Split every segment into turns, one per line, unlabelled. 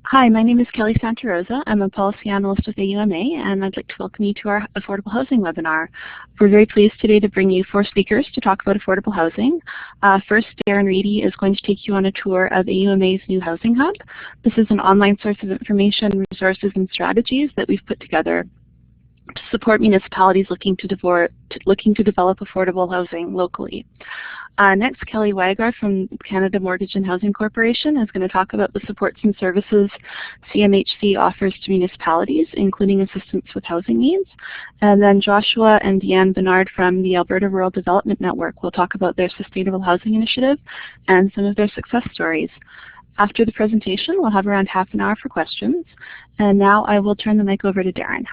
Hi, my name is Kelly Santa Rosa. I'm a policy analyst with AUMA, and I'd like to welcome you to our affordable housing webinar. We're very pleased today to bring you 4 speakers to talk about affordable housing. First, Darren Reedy is going to take you on a tour of AUMA's new housing hub. This is an online source of information, resources, and strategies that we've put together to support municipalities looking to develop affordable housing locally. Next, Kelly Wagar from Canada Mortgage and Housing Corporation is going to talk about the supports and services CMHC offers to municipalities, including assistance with housing needs. And then Joshua and Deanne Bernard from the Alberta Rural Development Network will talk about their sustainable housing initiative and some of their success stories. After the presentation, we'll have around half an hour for questions. And now I will turn the mic over to Darren.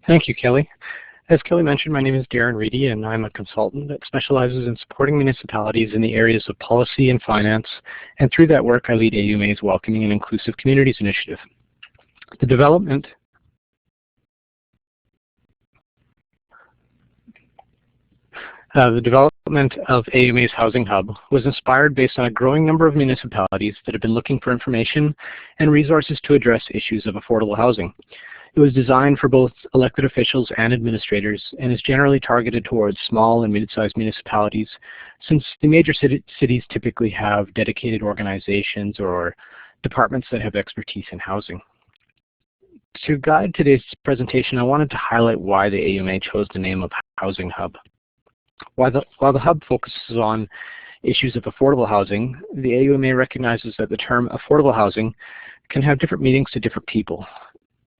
Thank you, Kelly. As Kelly mentioned, my name is Darren Reedy, and I'm a consultant that specializes in supporting municipalities in the areas of policy and finance, and through that work I lead AUMA's Welcoming and Inclusive Communities Initiative. The development of AUMA's Housing Hub was inspired based on a growing number of municipalities that have been looking for information and resources to address issues of affordable housing. It was designed for both elected officials and administrators and is generally targeted towards small and mid-sized municipalities, since the major cities typically have dedicated organizations or departments that have expertise in housing. To guide today's presentation, I wanted to highlight why the AUMA chose the name of Housing Hub. While the hub focuses on issues of affordable housing, the AUMA recognizes that the term affordable housing can have different meanings to different people.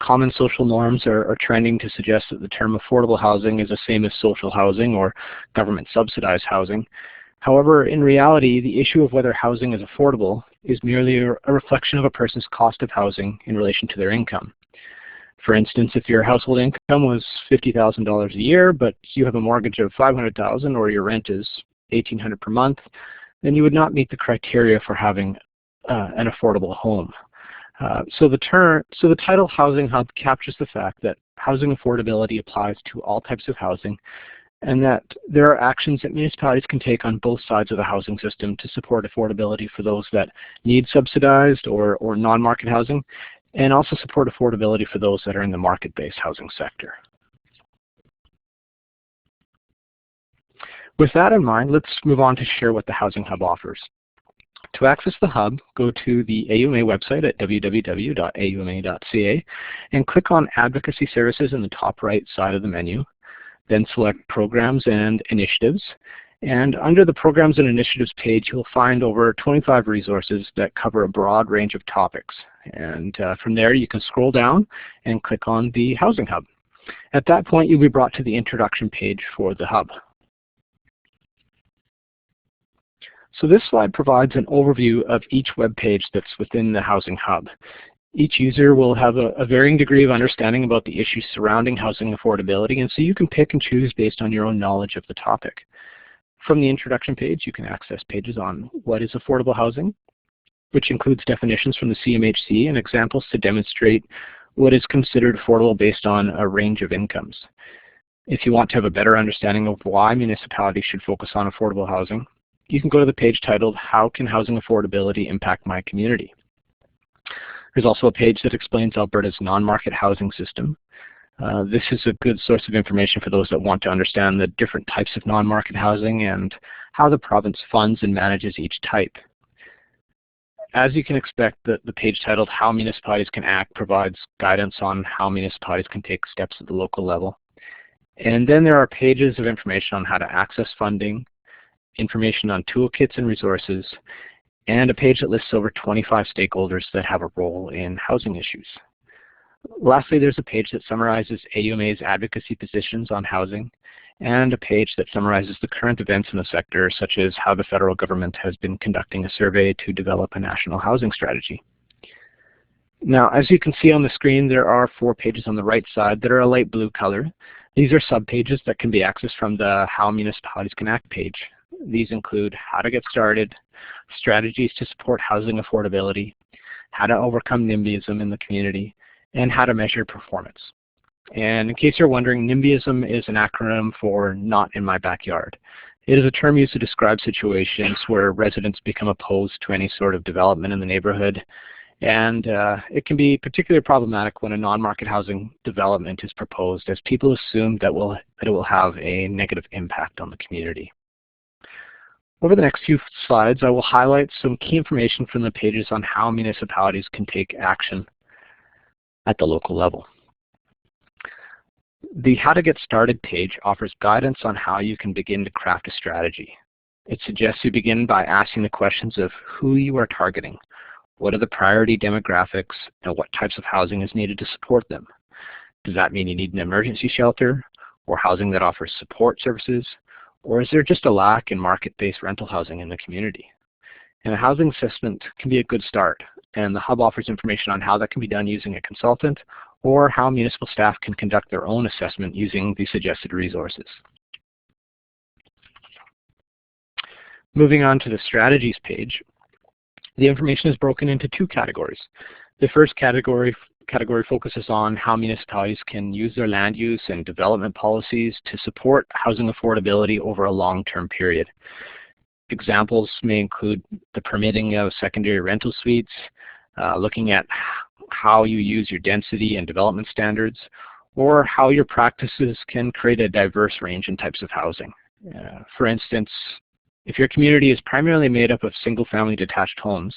Common social norms are trending to suggest that the term affordable housing is the same as social housing or government subsidized housing. However, in reality, the issue of whether housing is affordable is merely a reflection of a person's cost of housing in relation to their income. For instance, if your household income was $50,000 a year, but you have a mortgage of $500,000 or your rent is $1,800 per month, then you would not meet the criteria for having an affordable home. So the title Housing Hub captures the fact that housing affordability applies to all types of housing, and that there are actions that municipalities can take on both sides of the housing system to support affordability for those that need subsidized or non-market housing, and also support affordability for those that are in the market-based housing sector. With that in mind, let's move on to share what the Housing Hub offers. To access the Hub, go to the AUMA website at www.auma.ca and click on Advocacy Services in the top right side of the menu. Then select Programs and Initiatives. And under the Programs and Initiatives page, you'll find over 25 resources that cover a broad range of topics. And from there, you can scroll down and click on the Housing Hub. At that point, you'll be brought to the introduction page for the Hub. So this slide provides an overview of each web page that's within the Housing Hub. Each user will have a varying degree of understanding about the issues surrounding housing affordability, and so you can pick and choose based on your own knowledge of the topic. From the introduction page, you can access pages on what is affordable housing, which includes definitions from the CMHC and examples to demonstrate what is considered affordable based on a range of incomes. If you want to have a better understanding of why municipalities should focus on affordable housing, you can go to the page titled, How Can Housing Affordability Impact My Community? There's also a page that explains Alberta's non-market housing system. This is a good source of information for those that want to understand the different types of non-market housing and how the province funds and manages each type. As you can expect, the page titled How Municipalities Can Act provides guidance on how municipalities can take steps at the local level. And then there are pages of information on how to access funding, information on toolkits and resources, and a page that lists over 25 stakeholders that have a role in housing issues. Lastly, there's a page that summarizes AUMA's advocacy positions on housing, and a page that summarizes the current events in the sector, such as how the federal government has been conducting a survey to develop a national housing strategy. Now, as you can see on the screen, there are 4 pages on the right side that are a light blue color. These are subpages that can be accessed from the How Municipalities Can Act page. These include how to get started, strategies to support housing affordability, how to overcome NIMBYism in the community, and how to measure performance. And in case you're wondering, NIMBYism is an acronym for Not in My Backyard. It is a term used to describe situations where residents become opposed to any sort of development in the neighborhood. And it can be particularly problematic when a non-market housing development is proposed, as people assume that it will have a negative impact on the community. Over the next few slides, I will highlight some key information from the pages on how municipalities can take action at the local level. The How to Get Started page offers guidance on how you can begin to craft a strategy. It suggests you begin by asking the questions of who you are targeting, what are the priority demographics, and what types of housing is needed to support them. Does that mean you need an emergency shelter, or housing that offers support services, or is there just a lack in market-based rental housing in the community? And a housing assessment can be a good start, and the Hub offers information on how that can be done using a consultant, or how municipal staff can conduct their own assessment using the suggested resources. Moving on to the strategies page, the information is broken into two categories. The first category focuses on how municipalities can use their land use and development policies to support housing affordability over a long-term period. Examples may include the permitting of secondary rental suites, looking at how you use your density and development standards, or how your practices can create a diverse range in types of housing. For instance, if your community is primarily made up of single-family detached homes,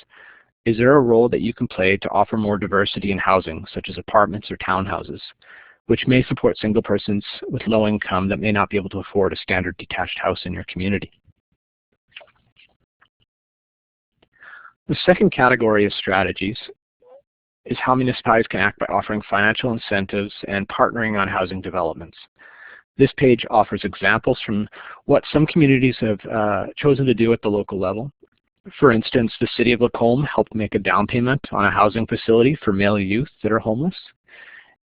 is there a role that you can play to offer more diversity in housing, such as apartments or townhouses, which may support single persons with low income that may not be able to afford a standard detached house in your community? The second category of strategies is how municipalities can act by offering financial incentives and partnering on housing developments. This page offers examples from what some communities have chosen to do at the local level. For instance, the City of Lacombe helped make a down payment on a housing facility for male youth that are homeless.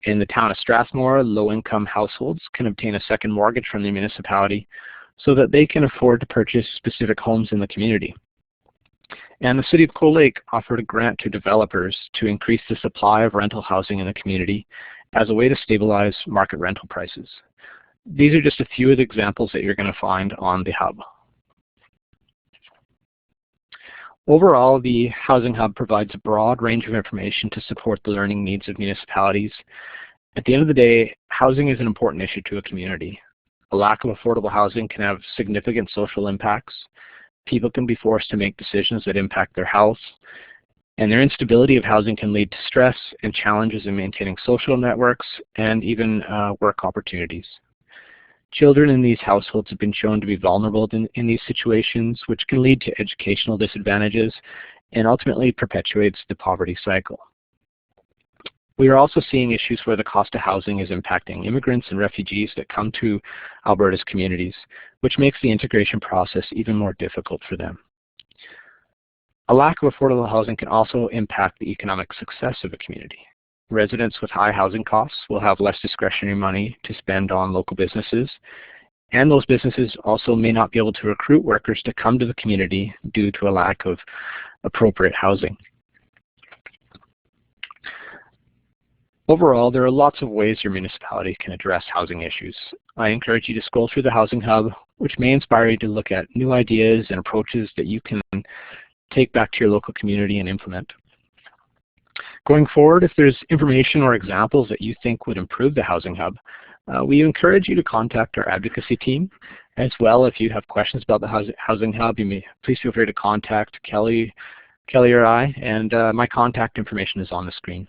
In the town of Strathmore, low-income households can obtain a second mortgage from the municipality so that they can afford to purchase specific homes in the community. And the City of Cold Lake offered a grant to developers to increase the supply of rental housing in the community as a way to stabilize market rental prices. These are just a few of the examples that you're going to find on the Hub. Overall, the Housing Hub provides a broad range of information to support the learning needs of municipalities. At the end of the day, housing is an important issue to a community. A lack of affordable housing can have significant social impacts. People can be forced to make decisions that impact their health, and their instability of housing can lead to stress and challenges in maintaining social networks and even work opportunities. Children in these households have been shown to be vulnerable in these situations, which can lead to educational disadvantages and ultimately perpetuates the poverty cycle. We are also seeing issues where the cost of housing is impacting immigrants and refugees that come to Alberta's communities, which makes the integration process even more difficult for them. A lack of affordable housing can also impact the economic success of a community. Residents with high housing costs will have less discretionary money to spend on local businesses, and those businesses also may not be able to recruit workers to come to the community due to a lack of appropriate housing. Overall, there are lots of ways your municipality can address housing issues. I encourage you to scroll through the Housing Hub, which may inspire you to look at new ideas and approaches that you can take back to your local community and implement. Going forward, if there's information or examples that you think would improve the Housing Hub, we encourage you to contact our advocacy team. As well, if you have questions about the Housing Hub, please feel free to contact Kelly or I, and my contact information is on the screen.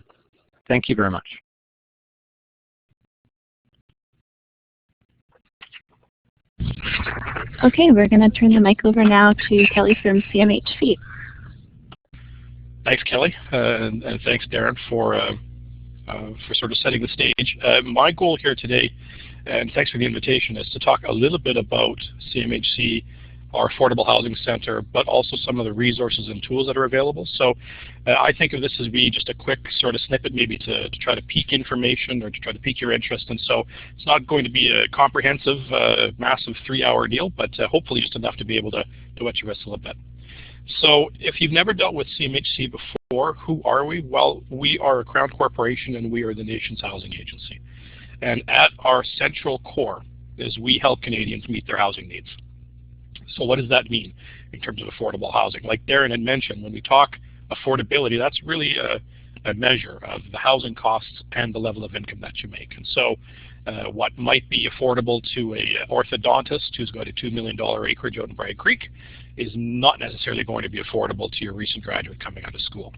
Thank you very much.
Okay, we're going to turn the mic over now to Kelly from CMHC.
Thanks, Kelly, and thanks, Darren, for sort of setting the stage. My goal here today, and thanks for the invitation, is to talk a little bit about CMHC, our Affordable Housing Center, but also some of the resources and tools that are available. So I think of this as being just a quick sort of snippet, maybe to try to pique information or to try to pique your interest. And so it's not going to be a comprehensive, massive 3-hour deal, but hopefully just enough to be able to whet your whistle a bit. So if you've never dealt with CMHC before, who are we? Well, we are a Crown Corporation and we are the nation's housing agency. And at our central core is we help Canadians meet their housing needs. So what does that mean in terms of affordable housing? Like Darren had mentioned, when we talk affordability, that's really a measure of the housing costs and the level of income that you make. And so what might be affordable to a orthodontist who's got a $2 million acreage out in Bragg Creek is not necessarily going to be affordable to your recent graduate coming out of school.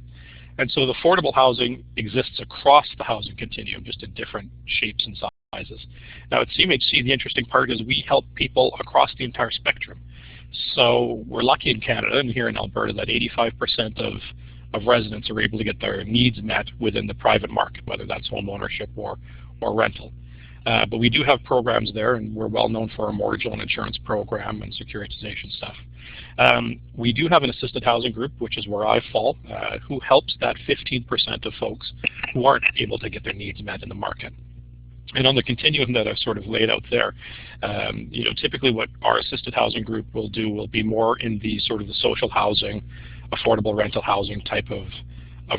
And so the affordable housing exists across the housing continuum, just in different shapes and sizes. Now at CMHC, the interesting part is we help people across the entire spectrum. So we're lucky in Canada and here in Alberta that 85% of residents are able to get their needs met within the private market, whether that's home ownership or rental. But we do have programs there, and we're well known for our mortgage loan insurance program and securitization stuff. We do have an assisted housing group, which is where I fall, who helps that 15% of folks who aren't able to get their needs met in the market. And on the continuum that I've sort of laid out there, you know, typically what our assisted housing group will do will be more in the sort of the social housing, affordable rental housing type of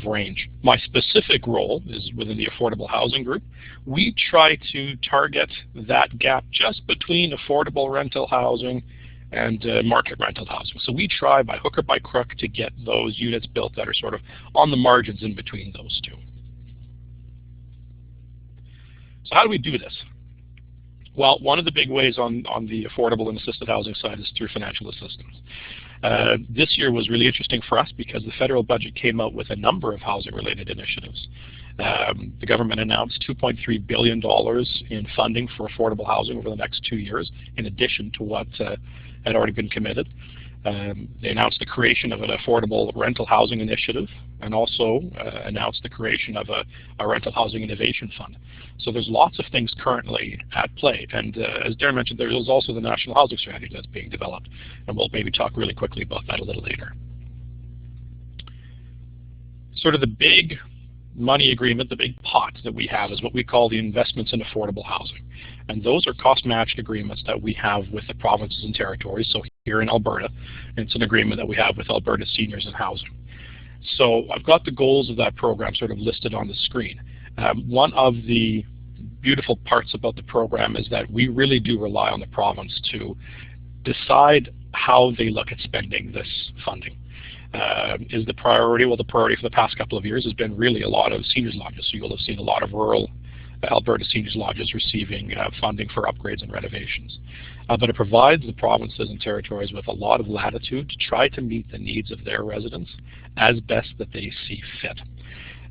range. My specific role is within the affordable housing group. We try to target that gap just between affordable rental housing and market rental housing. So we try by hook or by crook to get those units built that are sort of on the margins in between those two. So how do we do this? Well, one of the big ways on the affordable and assisted housing side is through financial assistance. This year was really interesting for us because the federal budget came out with a number of housing-related initiatives. The government announced $2.3 billion in funding for affordable housing over the next 2 years, in addition to what had already been committed. They announced the creation of an affordable rental housing initiative and also announced the creation of a rental housing innovation fund. So there's lots of things currently at play. And as Darren mentioned, there is also the National Housing Strategy that's being developed. And we'll maybe talk really quickly about that a little later. Sort of the big money agreement, the big pot that we have is what we call the investments in affordable housing. And those are cost-matched agreements that we have with the provinces and territories. So here in Alberta, it's an agreement that we have with Alberta Seniors in Housing. So I've got the goals of that program sort of listed on the screen. One of the beautiful parts about the program is that we really do rely on the province to decide how they look at spending this funding. Is the priority? Well, the priority for the past couple of years has been really a lot of seniors lodges. So you'll have seen a lot of rural Alberta seniors lodges receiving funding for upgrades and renovations. But it provides the provinces and territories with a lot of latitude to try to meet the needs of their residents as best that they see fit.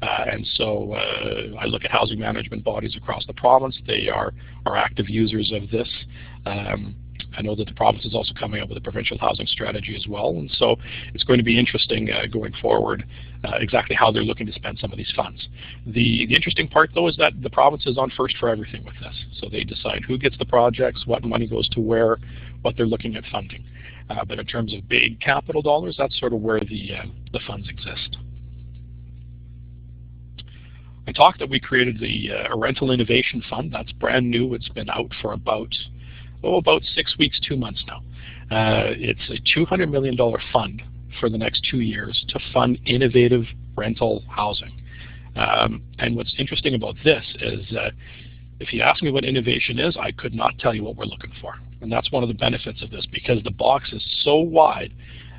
And so I look at housing management bodies across the province. They are active users of this. I know that the province is also coming up with a provincial housing strategy as well, and so it's going to be interesting going forward exactly how they're looking to spend some of these funds. The interesting part, though, is that the province is on first for everything with this. So they decide who gets the projects, what money goes to where, what they're looking at funding. But in terms of big capital dollars, that's sort of where the funds exist. I talked that we created a rental innovation fund. That's brand new. It's been out for about 6 weeks, 2 months now. It's a $200 million fund for the next 2 years to fund innovative rental housing. And what's interesting about this is if you ask me what innovation is, I could not tell you what we're looking for. And that's one of the benefits of this, because the box is so wide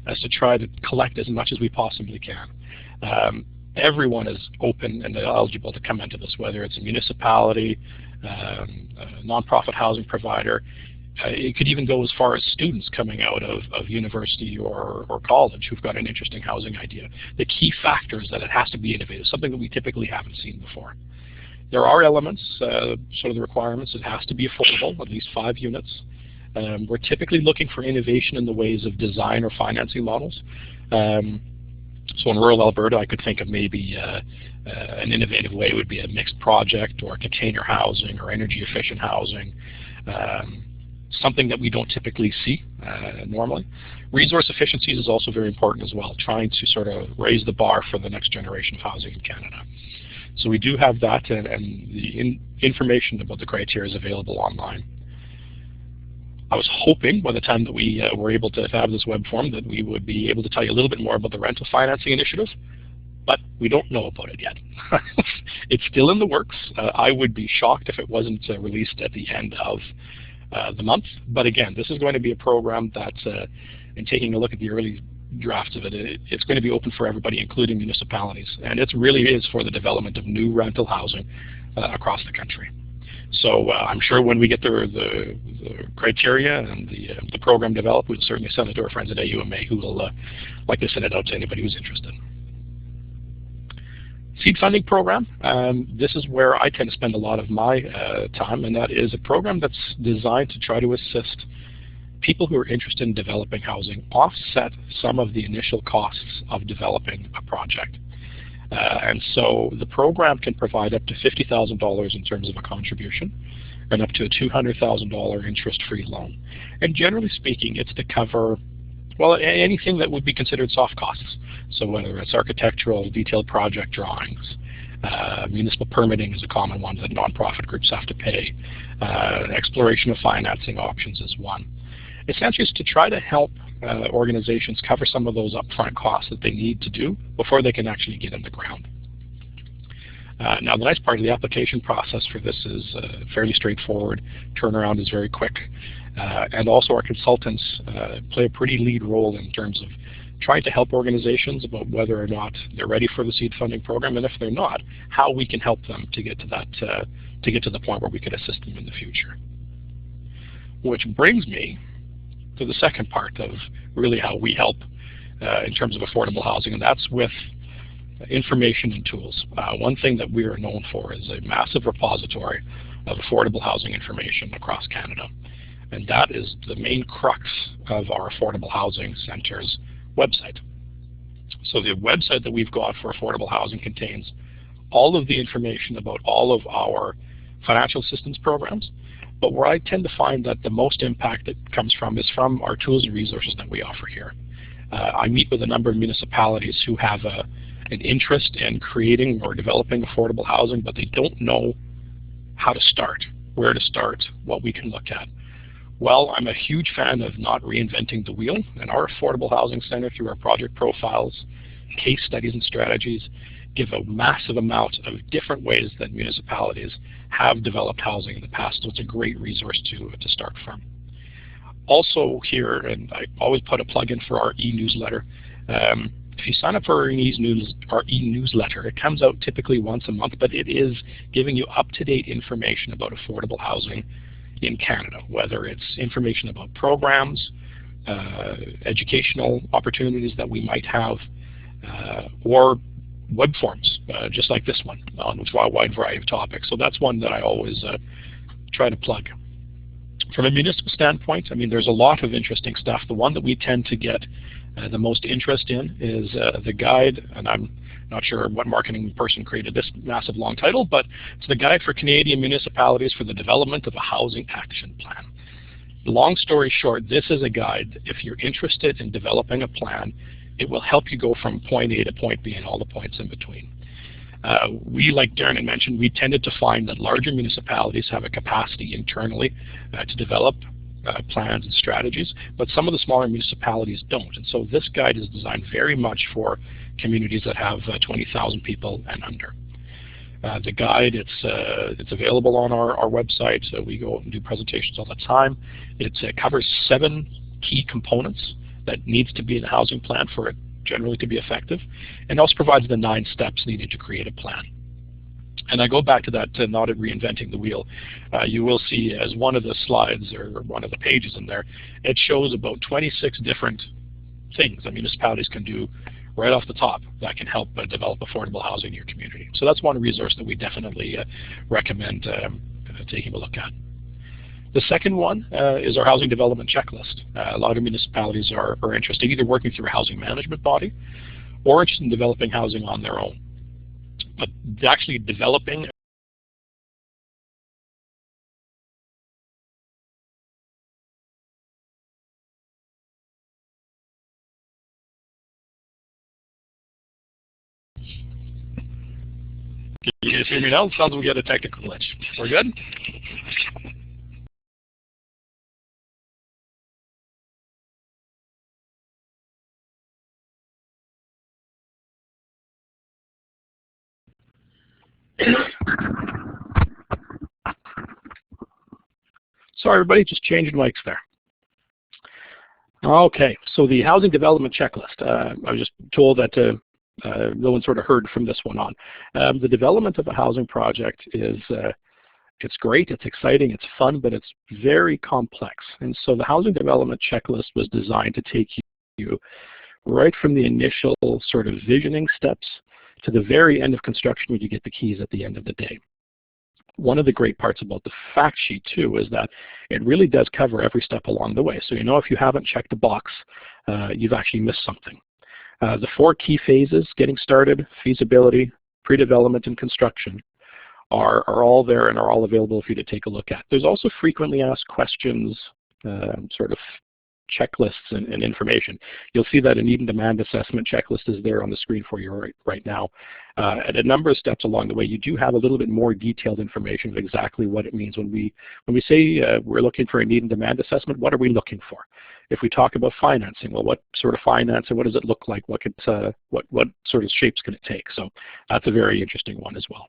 as to try to collect as much as we possibly can. Everyone is open and eligible to come into this, whether it's a municipality, a nonprofit housing provider. It could even go as far as students coming out of university or college who've got an interesting housing idea. The key factor is that it has to be innovative, something that we typically haven't seen before. There are elements, sort of the requirements. It has to be affordable, at least 5 units. We're typically looking for innovation in the ways of design or financing models. So in rural Alberta, I could think of maybe an innovative way would be a mixed project or container housing or energy efficient housing, something that we don't typically see normally. Resource efficiencies is also very important as well, trying to sort of raise the bar for the next generation of housing in Canada. So we do have that, and the information about the criteria is available online. I was hoping by the time that we were able to have this web form that we would be able to tell you a little bit more about the rental financing initiative, but we We don't know about it yet. It's still in the works. I would be shocked if it wasn't released at the end of the month. But again, this is going to be a program that's, in taking a look at the early drafts of it, it's going to be open for everybody, including municipalities. And it really is for the development of new rental housing across the country. So I'm sure when we get the criteria and the program developed, we'll certainly send it to our friends at AUMA, who will like to send it out to anybody who's interested. Seed funding program. This is where I tend to spend a lot of my time, and that is a program that's designed to try to assist people who are interested in developing housing offset some of the initial costs of developing a project. And so the program can provide up to $50,000 in terms of a contribution and up to a $200,000 interest-free loan. And generally speaking, it's to cover, well, anything that would be considered soft costs. So whether it's architectural, detailed project drawings, municipal permitting is a common one that nonprofit groups have to pay. Exploration of financing options is one. Essentially, it's to try to help organizations cover some of those upfront costs that they need to do before they can actually get in the ground. Now, the nice part of the application process for this is fairly straightforward. Turnaround is very quick. And also our consultants play a pretty lead role in terms of trying to help organizations about whether or not they're ready for the seed funding program, and if they're not, how we can help them to get to that, to get to the point where we could assist them in the future. Which brings me to the second part of really how we help in terms of affordable housing, and that's with information and tools. One thing that we are known for is a massive repository of affordable housing information across Canada. And that is the main crux of our Affordable Housing Center's website. So the website that we've got for affordable housing contains all of the information about all of our financial assistance programs. But where I tend to find that the most impact that comes from is from our tools and resources that we offer here. I meet with a number of municipalities who have an interest in creating or developing affordable housing, but they don't know how to start, where to start, what we can look at. Well, I'm a huge fan of not reinventing the wheel, and our Affordable Housing Center, through our project profiles, case studies and strategies, give a massive amount of different ways that municipalities have developed housing in the past, so it's a great resource to start from. Also here, and I always put a plug in for our e-newsletter. If you sign up for our e-newsletter, it comes out typically once a month, but it is giving you up-to-date information about affordable housing in Canada, whether it's information about programs, educational opportunities that we might have, or web forms, just like this one, on a wide variety of topics. So that's one that I always try to plug. From a municipal standpoint, I mean, there's a lot of interesting stuff. The one that we tend to get the most interest in is the guide, and I'm not sure what marketing person created this massive long title, but it's the Guide for Canadian Municipalities for the Development of a Housing Action Plan. Long story short, this is a guide. If you're interested in developing a plan, it will help you go from point A to point B and all the points in between. We, like Darren had mentioned, we tended to find that larger municipalities have a capacity internally to develop plans and strategies, but some of the smaller municipalities don't. And so this guide is designed very much for communities that have 20,000 people and under. The guide, it's available on our website. So we go and do presentations all the time. It covers 7 key components that needs to be in a housing plan for it generally to be effective, and also provides the 9 steps needed to create a plan. And I go back to that, not at reinventing the wheel. You will see as one of the slides or one of the pages in there, it shows about 26 different things that municipalities can do right off the top that can help develop affordable housing in your community. So that's one resource that we definitely recommend taking a look at. The second one is our housing development checklist. A lot of municipalities are interested, either working through a housing management body or interested in developing housing on their own. But actually developing Can you guys hear me now? It sounds like we got a technical glitch. We're good? Sorry, everybody, just changing mics there. Okay, so the housing development checklist. I was just told that no one sort of heard from this one on. The development of a housing project is it's great, it's exciting, it's fun, but it's very complex. And so the housing development checklist was designed to take you right from the initial sort of visioning steps to the very end of construction when you get the keys at the end of the day. One of the great parts about the fact sheet too is that it really does cover every step along the way. So you know if you haven't checked a box, you've actually missed something. The 4 key phases, getting started, feasibility, pre-development, and construction, are all there and are all available for you to take a look at. There's also frequently asked questions, sort of checklists and information. You'll see that a need and demand assessment checklist is there on the screen for you right now. At a number of steps along the way, you do have a little bit more detailed information of exactly what it means. When we say we're looking for a need and demand assessment, what are we looking for? If we talk about financing, well, what sort of financing, what does it look like? What sort of shapes can it take? So that's a very interesting one as well.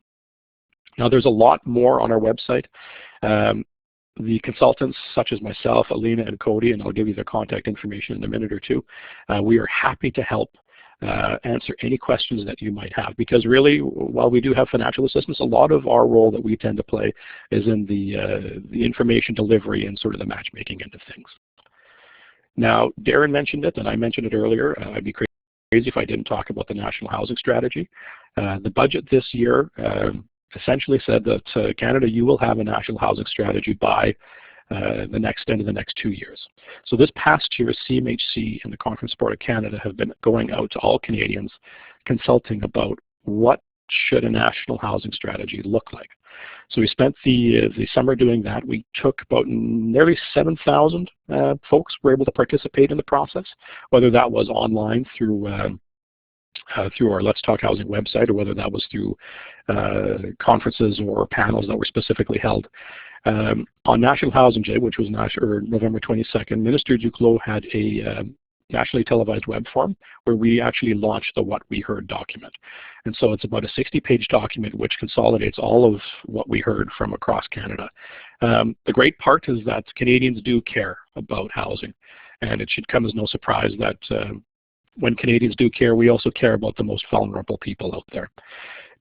Now, there's a lot more on our website. The consultants, such as myself, Alina, and Cody, and I'll give you their contact information in a minute or two, we are happy to help answer any questions that you might have, because really, while we do have financial assistance, a lot of our role that we tend to play is in the information delivery and sort of the matchmaking end of things. Now, Darren mentioned it, and I mentioned it earlier. I'd be crazy if I didn't talk about the National Housing Strategy. The budget this year essentially said that Canada, you will have a national housing strategy by the end of the next 2 years. So this past year, CMHC and the Conference Board of Canada have been going out to all Canadians consulting about what should a national housing strategy look like. So we spent the summer doing that. We took about nearly 7,000 folks were able to participate in the process, whether that was online through our Let's Talk Housing website, or whether that was through conferences or panels that were specifically held. On National Housing Day, which was November 22nd, Minister Duclos had a nationally televised web forum where we actually launched the What We Heard document. And so it's about a 60-page document which consolidates all of what we heard from across Canada. The great part is that Canadians do care about housing, and it should come as no surprise that when Canadians do care, we also care about the most vulnerable people out there.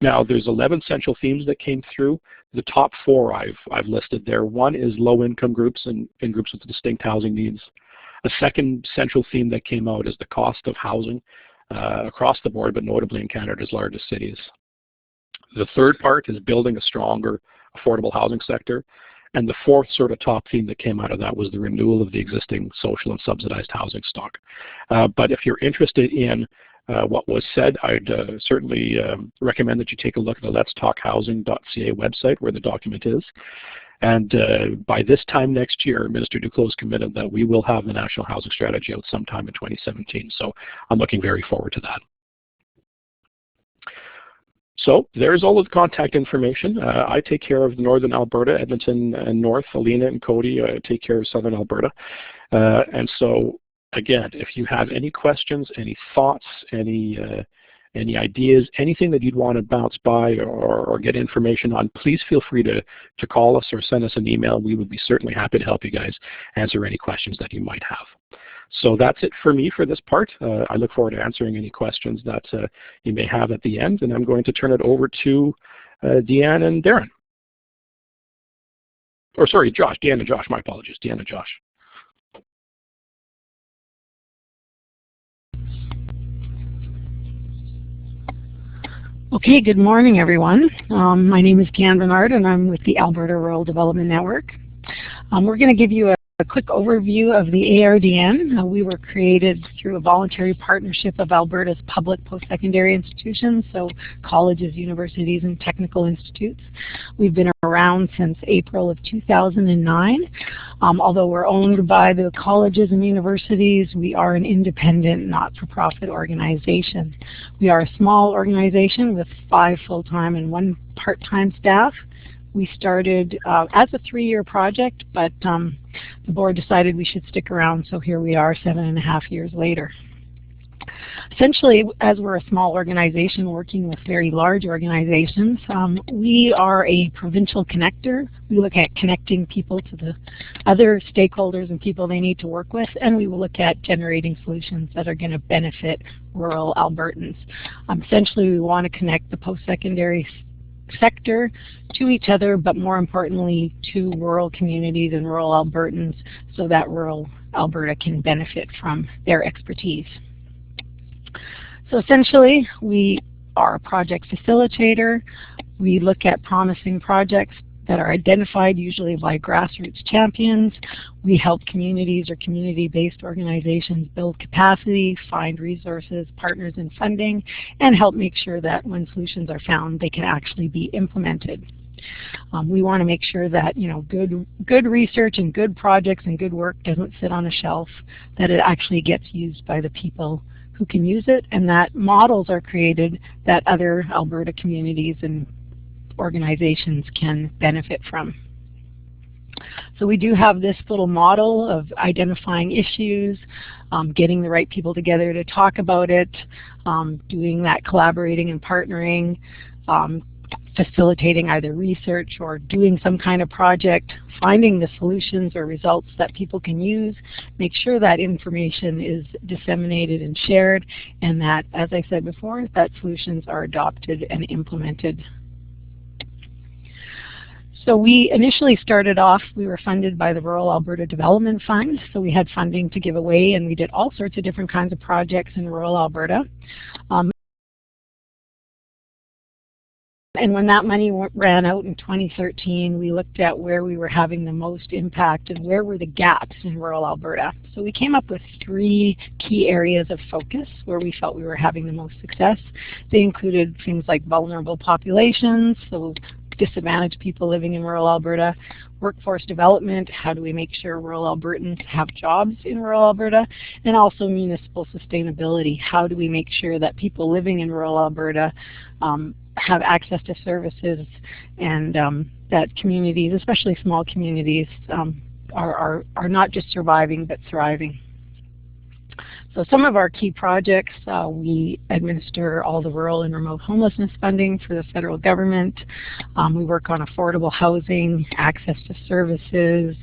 Now, there's 11 central themes that came through. The top 4 I've listed there. One is low-income groups and groups with distinct housing needs. A second central theme that came out is the cost of housing across the board, but notably in Canada's largest cities. The third part is building a stronger, affordable housing sector. And the fourth sort of top theme that came out of that was the renewal of the existing social and subsidized housing stock. But if you're interested in what was said, I'd certainly recommend that you take a look at the letstalkhousing.ca website where the document is. And by this time next year, Minister Duclos committed that we will have the National Housing Strategy out sometime in 2017. So I'm looking very forward to that. So there's all of the contact information. I take care of Northern Alberta, Edmonton and North. Alina and Cody take care of Southern Alberta. And so again, if you have any questions, any thoughts, any ideas, anything that you'd want to bounce by or get information on, please feel free to call us or send us an email. We would be certainly happy to help you guys answer any questions that you might have. So that's it for me for this part. I look forward to answering any questions that you may have at the end, and I'm going to turn it over to Deanne and Darren. Or sorry, Josh, Deanne and Josh, my apologies, Deanne and Josh.
Okay, good morning, everyone. My name is Deanne Bernard, and I'm with the Alberta Rural Development Network. We're going to give you a quick overview of the ARDN. We were created through a voluntary partnership of Alberta's public post-secondary institutions, so colleges, universities, and technical institutes. We've been around since April of 2009. Although we're owned by the colleges and universities, we are an independent, not-for-profit organization. We are a small organization with 5 full-time and 1 part-time staff. We started as a 3-year project, but the board decided we should stick around, so here we are 7.5 years later. Essentially, as we're a small organization working with very large organizations, we are a provincial connector. We look at connecting people to the other stakeholders and people they need to work with, and we will look at generating solutions that are going to benefit rural Albertans. Essentially, we want to connect the post-secondary sector to each other, but more importantly to rural communities and rural Albertans so that rural Alberta can benefit from their expertise. So essentially, we are a project facilitator. We look at promising projects that are identified usually by grassroots champions. We help communities or community-based organizations build capacity, find resources, partners in funding, and help make sure that when solutions are found, they can actually be implemented. We want to make sure that good research and good projects and good work doesn't sit on a shelf, that it actually gets used by the people who can use it, and that models are created that other Alberta communities and organizations can benefit from. So we do have this little model of identifying issues, getting the right people together to talk about it, doing that collaborating and partnering, facilitating either research or doing some kind of project, finding the solutions or results that people can use, make sure that information is disseminated and shared, and that, as I said before, that solutions are adopted and implemented. So we initially started off, we were funded by the Rural Alberta Development Fund, so we had funding to give away, and we did all sorts of different kinds of projects in rural Alberta. And when that money ran out in 2013, we looked at where we were having the most impact and where were the gaps in rural Alberta. So we came up with 3 key areas of focus where we felt we were having the most success. They included things like vulnerable populations, so disadvantaged people living in rural Alberta, workforce development, how do we make sure rural Albertans have jobs in rural Alberta, and also municipal sustainability, how do we make sure that people living in rural Alberta have access to services, and that communities, especially small communities, are not just surviving but thriving. So some of our key projects, we administer all the rural and remote homelessness funding for the federal government. We work on affordable housing, access to services,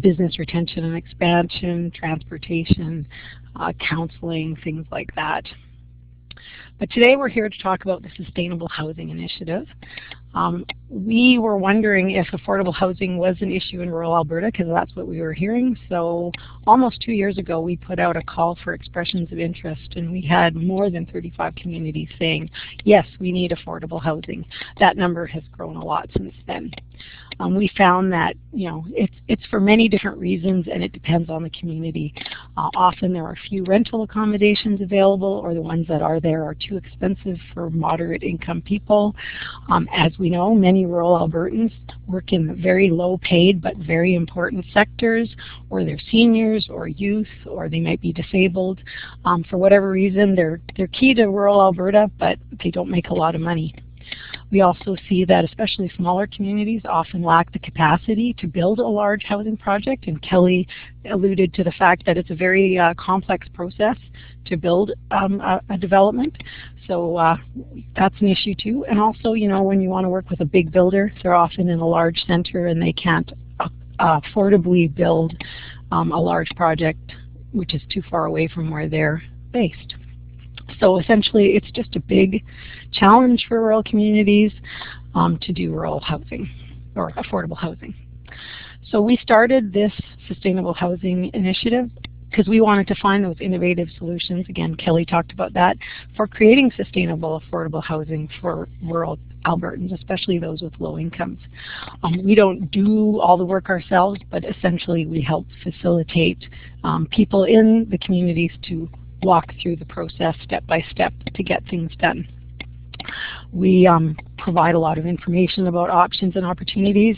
business retention and expansion, transportation, counseling, things like that. But today we're here to talk about the Sustainable Housing Initiative. We were wondering if affordable housing was an issue in rural Alberta, because that's what we were hearing. So almost 2 years ago, we put out a call for expressions of interest, and we had more than 35 communities saying, yes, we need affordable housing. That number has grown a lot since then. We found that it's for many different reasons, and it depends on the community. Often there are few rental accommodations available, or the ones that are there are too expensive for moderate income people. As we know, many rural Albertans work in very low paid but very important sectors, or they're seniors or youth, or they might be disabled. For whatever reason, they're key to rural Alberta, but they don't make a lot of money. We also see that especially smaller communities often lack the capacity to build a large housing project, and Kelly alluded to the fact that it's a very complex process to build a development. So that's an issue too. And also, when you want to work with a big builder, they're often in a large center and they can't affordably build a large project which is too far away from where they're based. So essentially, it's just a big challenge for rural communities to do rural housing or affordable housing. So we started this Sustainable Housing Initiative because we wanted to find those innovative solutions. Again, Kelly talked about that, for creating sustainable, affordable housing for rural Albertans, especially those with low incomes. We don't do all the work ourselves, but essentially we help facilitate people in the communities to walk through the process step by step to get things done. We provide a lot of information about options and opportunities,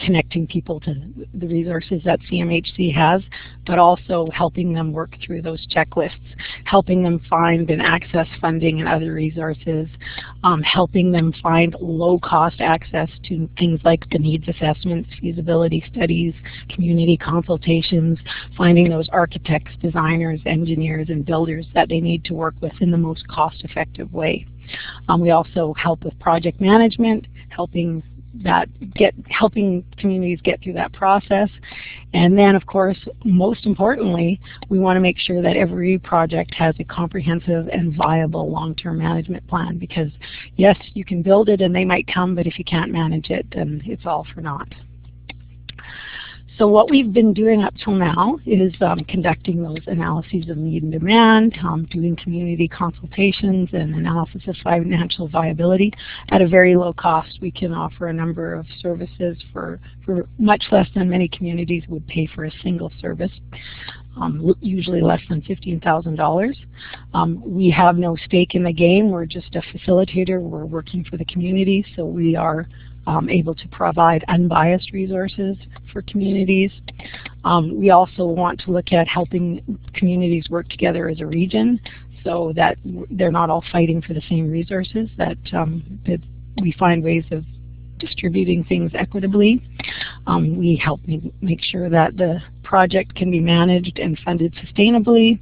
connecting people to the resources that CMHC has, but also helping them work through those checklists, helping them find and access funding and other resources, helping them find low-cost access to things like the needs assessments, feasibility studies, community consultations, finding those architects, designers, engineers, and builders that they need to work with in the most cost-effective way. We also help with project management, helping communities get through that process. And then, of course, most importantly, we want to make sure that every project has a comprehensive and viable long-term management plan, because yes, you can build it and they might come, but if you can't manage it, then it's all for naught. So what we've been doing up till now is conducting those analyses of need and demand, doing community consultations and analysis of financial viability at a very low cost. We can offer a number of services for much less than many communities would pay for a single service, usually less than $15,000. We have no stake in the game. We're just a facilitator. We're working for the community, so we are able to provide unbiased resources for communities. We also want to look at helping communities work together as a region so that they're not all fighting for the same resources, that we find ways of distributing things equitably. We help make sure that the project can be managed and funded sustainably.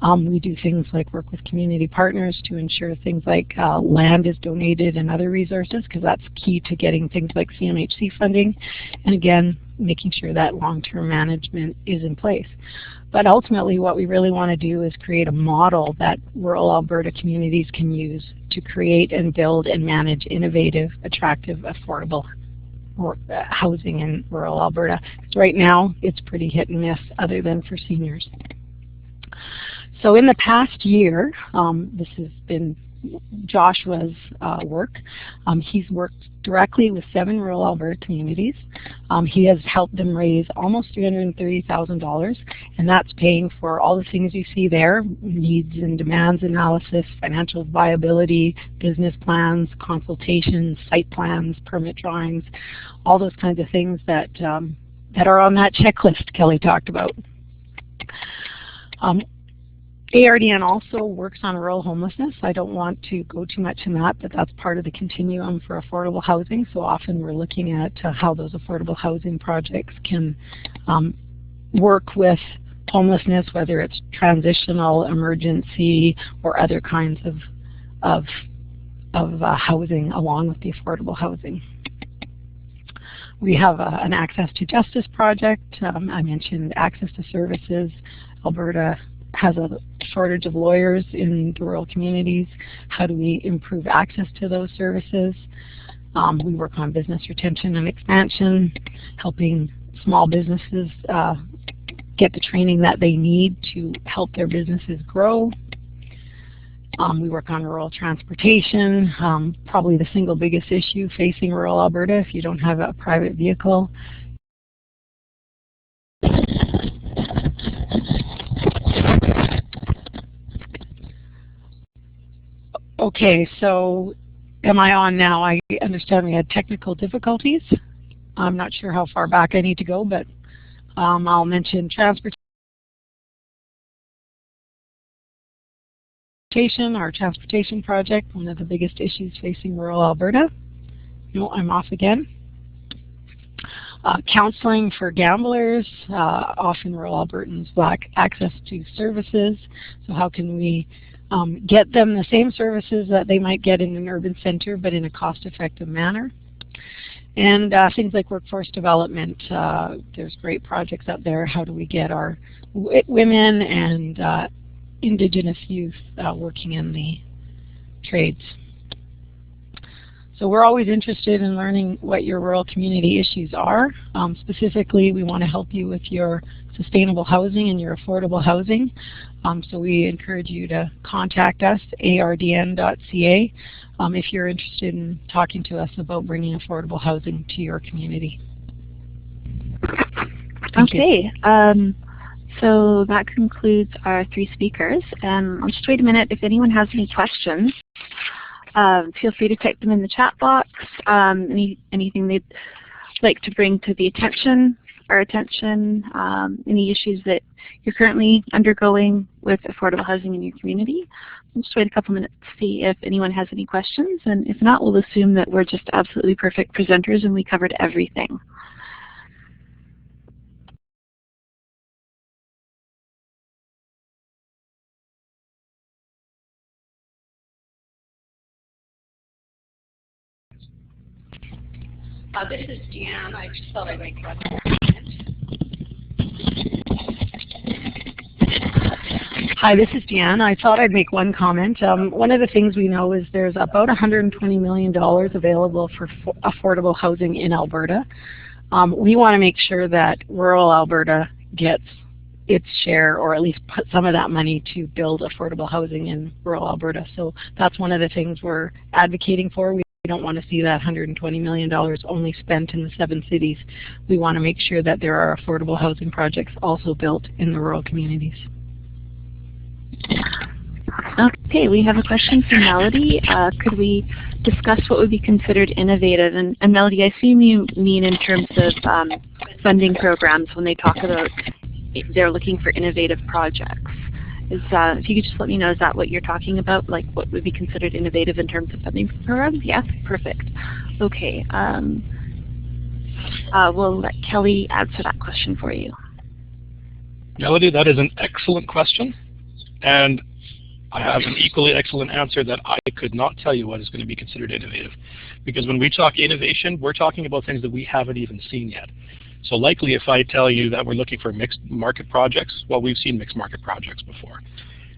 We do things like work with community partners to ensure things like land is donated and other resources, because that's key to getting things like CMHC funding. And again, making sure that long-term management is in place. But ultimately, what we really want to do is create a model that rural Alberta communities can use to create and build and manage innovative, attractive, affordable housing in rural Alberta. So right now, it's pretty hit and miss, other than for seniors. So in the past year, this has been Joshua's work. He's worked directly with 7 rural Alberta communities. He has helped them raise almost $330,000, and that's paying for all the things you see there: needs and demands analysis, financial viability, business plans, consultations, site plans, permit drawings, all those kinds of things that are on that checklist Kelly talked about. ARDN also works on rural homelessness. I don't want to go too much in that, but that's part of the continuum for affordable housing. So often we're looking at how those affordable housing projects can work with homelessness, whether it's transitional, emergency, or other kinds of housing along with the affordable housing. We have an Access to Justice project. I mentioned access to services. Alberta has a shortage of lawyers in the rural communities. How do we improve access to those services? We work on business retention and expansion, helping small businesses get the training that they need to help their businesses grow. We work on rural transportation, probably the single biggest issue facing rural Alberta if you don't have a private vehicle. Okay, so am I on now? I understand we had technical difficulties. I'm not sure how far back I need to go, but I'll mention transportation, our transportation project, one of the biggest issues facing rural Alberta. No, I'm off again. Counseling for gamblers. Often rural Albertans lack access to services, so how can we get them the same services that they might get in an urban center, but in a cost-effective manner? And things like workforce development. There's great projects out there. How do we get our women and Indigenous youth working in the trades? So we're always interested in learning what your rural community issues are. Specifically, we want to help you with your sustainable housing and your affordable housing. So we encourage you to contact us, ardn.ca, if you're interested in talking to us about bringing affordable housing to your community.
Okay, so that concludes our 3 speakers. And I'll just wait a minute. If anyone has any questions, Feel free to type them in the chat box. Anything they'd like to bring to our attention, any issues that you're currently undergoing with affordable housing in your community. We'll just wait a couple minutes to see if anyone has any questions, and if not, we'll assume that we're just absolutely perfect presenters and we covered everything.
This is Deanne. I just thought I'd make one comment. Hi, this is Deanne. I thought I'd make one comment. One of the things we know is there's about $120 million available for affordable housing in Alberta. We want to make sure that rural Alberta gets its share, or at least put some of that money to build affordable housing in rural Alberta. So that's one of the things we're advocating for. We don't want to see that $120 million only spent in the 7 cities. We want to make sure that there are affordable housing projects also built in the rural communities.
Okay, we have a question from Melody. Could we discuss what would be considered innovative? And Melody, I assume you mean in terms of funding programs when they talk about they're looking for innovative projects. If you could just let me know, is that what you're talking about? Like what would be considered innovative in terms of funding programs? Yes, perfect. Okay, we'll let Kelly answer that question for you.
Melody, that is an excellent question, and I have an equally excellent answer that I could not tell you what is going to be considered innovative. Because when we talk innovation, we're talking about things that we haven't even seen yet. So likely if I tell you that we're looking for mixed market projects, well, we've seen mixed market projects before.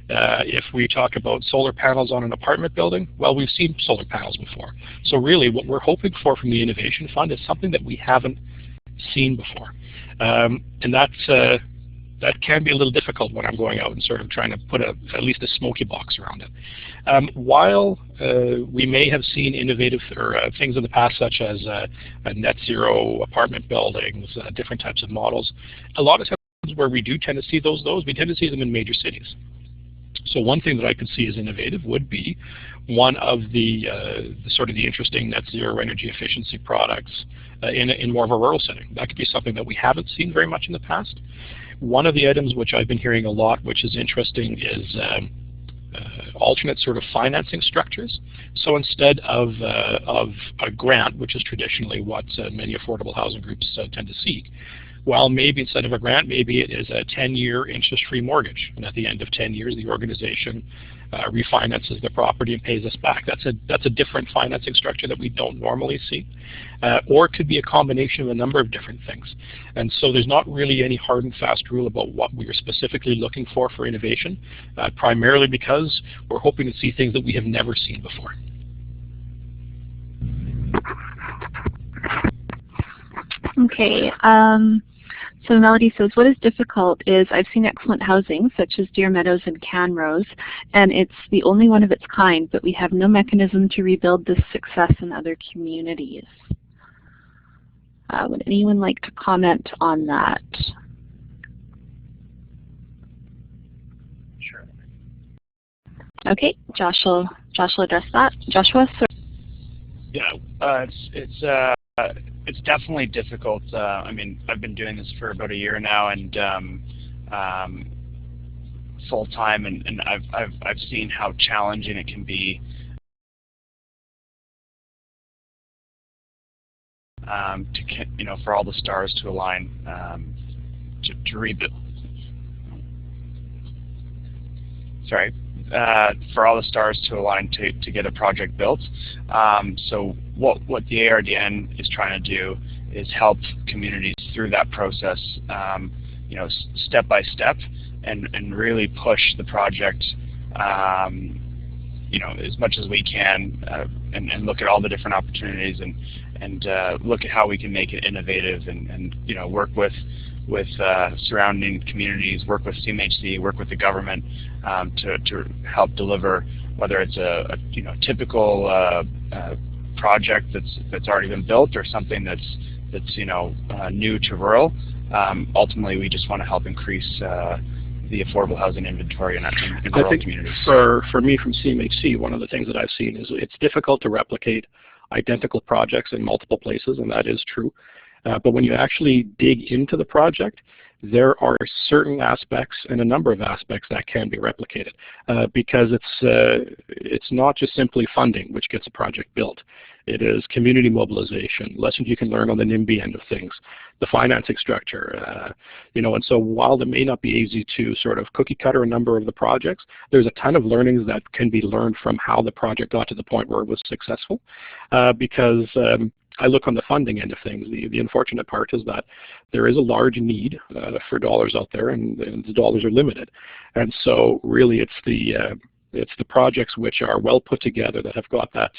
If we talk about solar panels on an apartment building, well, we've seen solar panels before. So really what we're hoping for from the Innovation Fund is something that we haven't seen before. And that can be a little difficult when I'm going out and sort of trying to put at least a smoky box around it. While we may have seen innovative things in the past, such as net zero apartment buildings, different types of models, a lot of times where we do tend to see those, we tend to see them in major cities. So one thing that I could see as innovative would be one of the sort of the interesting net zero energy efficiency products in more of a rural setting. That could be something that we haven't seen very much in the past. One of the items which I've been hearing a lot, which is interesting, is alternate sort of financing structures. So instead of a grant, which is traditionally what many affordable housing groups tend to seek, well, maybe instead of a grant, maybe it is a 10-year interest-free mortgage, and at the end of 10 years, the organization refinances the property and pays us back. That's a different financing structure that we don't normally see, or it could be a combination of a number of different things. And so there's not really any hard and fast rule about what we are specifically looking for innovation, primarily because we're hoping to see things that we have never seen before.
Okay. So Melody says, what is difficult is I've seen excellent housing, such as Deer Meadows and Canrose, and it's the only one of its kind, but we have no mechanism to rebuild this success in other communities. Would anyone like to comment on that?
Sure.
Okay, Josh will address that. Joshua, sir?
Yeah, it's definitely difficult. I mean, I've been doing this for about a year now, and full time, and I've seen how challenging it can be for all the stars to align to rebuild. Sorry. For all the stars to align to get a project built. So what the ARDN is trying to do is help communities through that process, step by step, and really push the project, as much as we can, and look at all the different opportunities and look at how we can make it innovative and work with surrounding communities, work with CMHC, work with the government to help deliver, whether it's a typical project that's already been built or something that's new to rural. Ultimately, we just want to help increase the affordable housing inventory in rural communities?
For me from CMHC, one of the things that I've seen is it's difficult to replicate identical projects in multiple places, and that is true. But when you actually dig into the project, there are certain aspects and a number of aspects that can be replicated because it's not just simply funding which gets a project built. It is community mobilization, lessons you can learn on the NIMBY end of things, the financing structure, and so while it may not be easy to sort of cookie cutter a number of the projects, there's a ton of learnings that can be learned from how the project got to the point where it was successful because I look on the funding end of things. The unfortunate part is that there is a large need for dollars out there, and the dollars are limited. And so really it's the projects which are well put together that have got that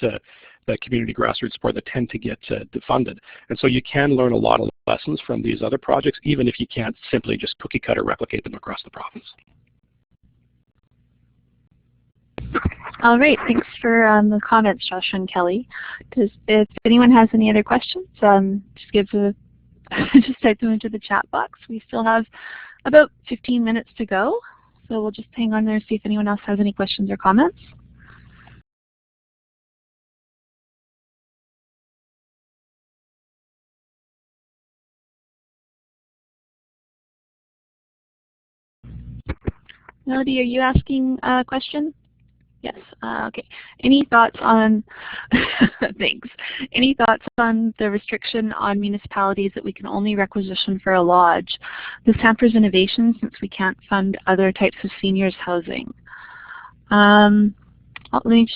community grassroots support that tend to get funded. And so you can learn a lot of lessons from these other projects, even if you can't simply just cookie cutter replicate them across the province.
All right, thanks for the comments, Josh and Kelly. If anyone has any other questions, just type them into the chat box. We still have about 15 minutes to go, so we'll just hang on there and see if anyone else has any questions or comments. Melody, are you asking a question? Yes. Okay. Any thoughts on thanks. Any thoughts on the restriction on municipalities that we can only requisition for a lodge? This hampers innovation since we can't fund other types of seniors housing. Let me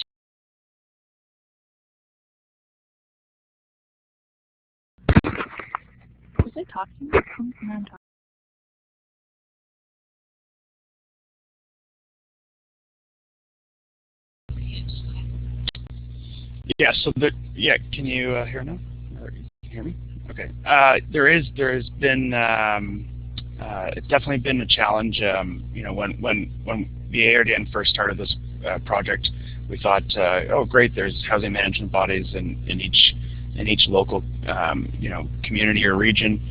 was I talking? I'm talking.
Yeah. So can you hear now? Or can you hear me? Okay. There has been it's definitely been a challenge. When the ARDN first started this project, we thought, oh great, there's housing management bodies in each local community or region.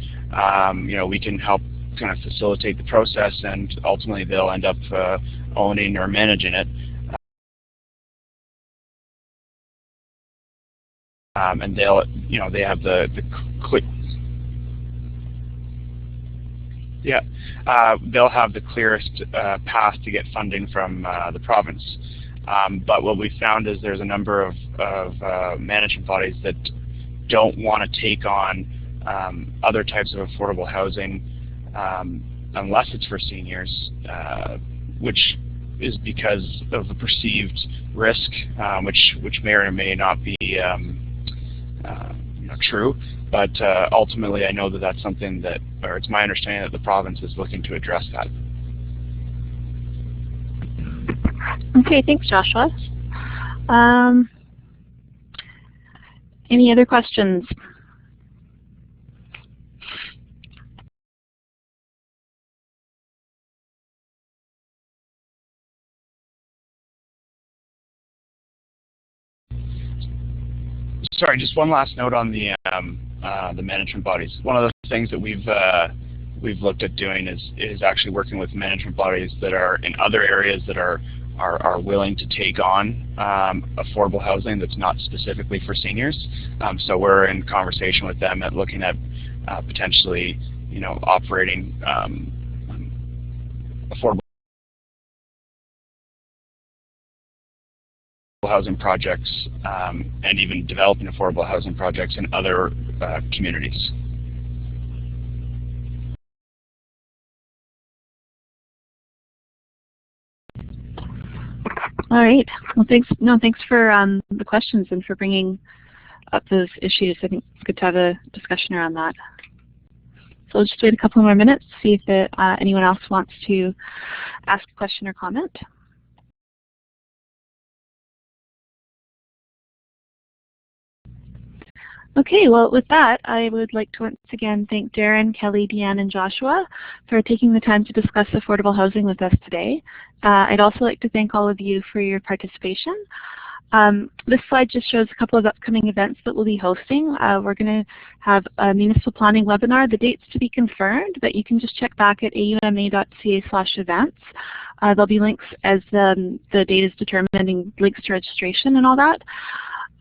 We can help kind of facilitate the process, and ultimately they'll end up owning or managing it. And they have the they'll have the clearest path to get funding from the province. But what we found is there's a number of management bodies that don't want to take on other types of affordable housing unless it's for seniors, which is because of the perceived risk, which may or may not be true, but ultimately I know that that's something that, or it's my understanding that the province is looking to address that.
Okay, thanks, Joshua. Any other questions?
Sorry, just one last note on the management bodies. One of the things that we've looked at doing is actually working with management bodies that are in other areas that are willing to take on affordable housing that's not specifically for seniors. So we're in conversation with them at looking at potentially, operating affordable housing projects and even developing affordable housing projects in other communities.
All right. Well, thanks. No, thanks for the questions and for bringing up those issues. I think it's good to have a discussion around that. So we'll just wait a couple more minutes to see if anyone else wants to ask a question or comment. Okay, well, with that, I would like to once again thank Darren, Kelly, Deanne, and Joshua for taking the time to discuss affordable housing with us today. I'd also like to thank all of you for your participation. This slide just shows a couple of upcoming events that we'll be hosting. We're going to have a municipal planning webinar. The date's to be confirmed, but you can just check back at auma.ca/events. There'll be links as the date is determined and links to registration and all that.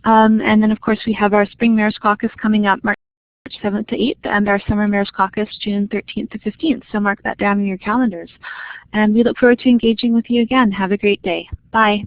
And then, of course, we have our Spring Mayor's Caucus coming up March 7th to 8th, and our Summer Mayor's Caucus June 13th to 15th. So mark that down in your calendars. And we look forward to engaging with you again. Have a great day. Bye.